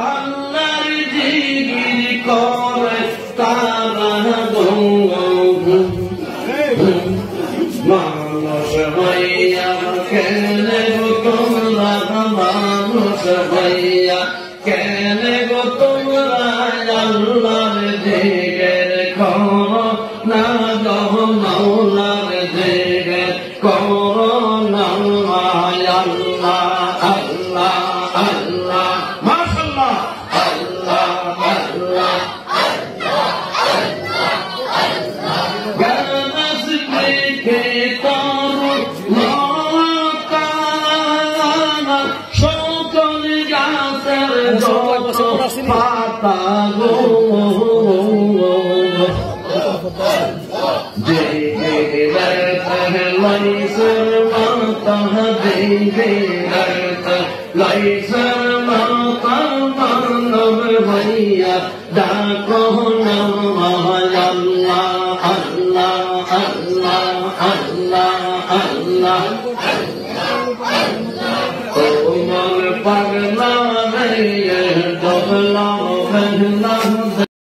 আল্লাহর জিকির করে তারা মানুষ হইয়া কেনে গো তোমরা মানুষ হইয়া কেনে গো তোমরা আল্লাহর জিকির করো না গো মাওলার জিকির করো না আল্লাহ আল্লাহ আল্লাহ মাশাআল্লাহ আল্লাহ আল্লাহ গানাস কে তারু মাকানা সকল গাছের যত পাতা গো লাইসর মাতা লাইসর মাতা মানব হইয়া ডাকো নাম আল্লাহ আল্লাহ আল্লাহ আল্লাহ আল্লাহ ও মন পাগলা রে ডবলা